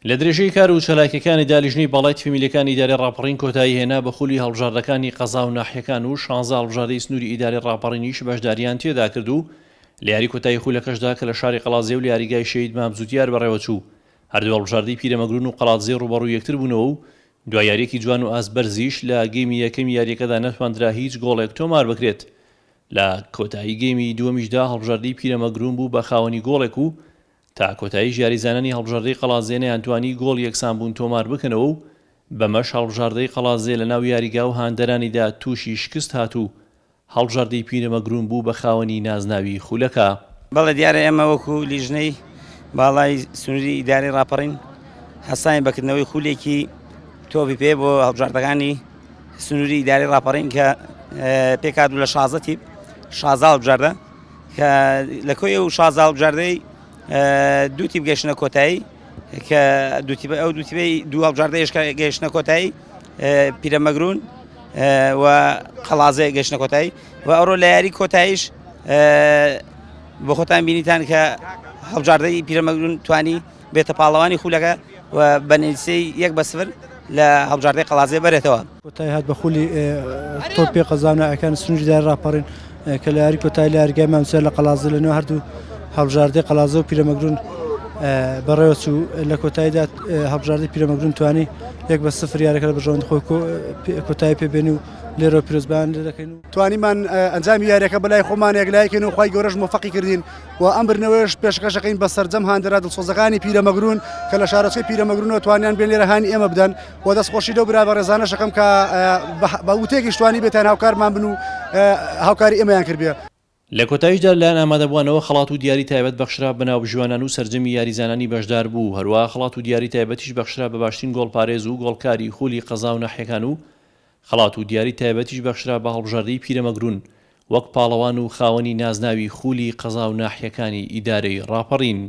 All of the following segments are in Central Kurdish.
لە درێژەی کار و چالاکیەکانی دالیژنەی باڵای فیمیلەکانی ئیدارەی ڕاپەڕین کۆتایی هێنا بە خولی هەڵبژاردنەکانی قەزا و ناحیەکان و 16 هەڵبژاردەی سنووری ئیدارەی ڕاپەڕینیش بەشداریان تێدا کرد و لە یاری کۆتایی خولەکەشدا کە لە شاری قەڵازێ و لە یاریگای شەهید مامزوودیار بەڕێوەچوو هەردوو هەڵبژاردەی پیرەمەگرون و قەڵاتزێ ڕوبەڕوو یەکتر بوونەوە و دوای یاریەکی جوان و ئاسبەرزیش لە گەیمی یەکەمی یاریەکەدا نەتواندرا هیچ گۆڵێک تۆمار بکرێت. لە کۆتایی گەیمی دووەمیشدا هەڵبژاردەی پیرەمەگرون بوو بە خاوەنی گۆڵێک و تا کۆتایی یاریزانانی هەڵبژاردەی قەڵازێ نەیانتوانی گۆڵ یەکسان بوون تۆمار بکەنەوە و بەمەش هەڵبژاردەی قەڵازێ لە ناو یاریگا و هاندەرانیدا تووشی شکست هاتوو. هەڵبژاردەی پیرەمەگرون بوو بە خاوەنی نازناوی خولەکە. بەڵێ دیارە ئێمە وەکو لیژنەی باڵای سنووری ئیدارەی ڕاپەڕین هەستانی بەکردنەوەی خولێکی تۆپی پێ بۆ هەڵبژاردەکانی سنووری ئیدارەی ڕاپەڕین کە پێکهاتبوو لە 16 تیپ 16 هەڵبژاردە کە لە کۆی ئەو 16 هەڵبژاردەی دوو تیپ گەیشتنە کۆتایی کە ئەو دوو تیپەی دوو هەڵبژاردە گەیشتنە کۆتایی پیرەمەگرون و قەڵازێ گەیشتنە کۆتایی و ئەوڕۆ لە یاری کۆتاییش بۆ خۆتان بینیتان کە هەڵبژاردەی پیرەمەگرون توانی بێتە پاڵەوانی خولەکە و بە نەتیجەی 1-0 لە هەڵبژاردەی قەڵازێ بەرێتەوە. کۆتایی هات بە خولی تۆپی قەزا و ناحیەکانی سنووری ئیدارەی ڕاپەڕین کە لە یاری کۆتایی لە یاریگای مامزوودیار لە قەڵازێ لەنێو هەردوو هەڵبژاردەی قەڵازێ و پیرەمەگرون بەڕێوەچوو لە کۆتاییدا هەڵبژاردەی پیرەمەگرون توانی 1-0 یاریەکە لە بەرژەوەندی خۆی کۆتایی پێبێنی و لێرە پیرۆزبیان لێ دەکەین و توانیمان ئەنجامی یاریەکە بەلای خۆمان یەکلایەکەین و خی گەورەش موفەقی کردین و ئەم برنەوەیش پێشکەشەکەین بە سەرجەم هاندەرا دڵسۆزەکانی پیرەمەگرون کە لە شارەچەی پیرەمەگرونەوە توانیان بێن لێرە هانی ئێمە بدەن و دەستخۆشی لەو برا بە ڕێزانەشەکەم کە بە وتێکی شتوانی بێتان هاوکارمان بن و هاوکاری ئێمەیان کردبێ. لە کۆتاییشدا لەلایەن ئامادەبووانەوە خەڵات و دیاری تایبەت بەخشرا بەناو ژوانان و سەرجەمی یاریزانانی بەشدار بوو. هەروەها خەڵات و دیاری تایبەتیش بەخشرا بە باشترین گۆڵپارێز و گۆڵکاری خولی قەزا و ناحیەکان و خەڵات و دیاری تایبەتیش بەخشرا بە هەڵبژاردەی پیرەمەگرون وەک پاڵەوان و خاوەنی نازناوی خولی قەزا و ناحیەکانی ئیدارەی ڕاپەڕین.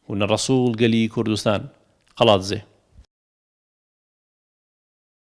هونە ڕەسوول گەلی کوردستان قەڵاتزێ.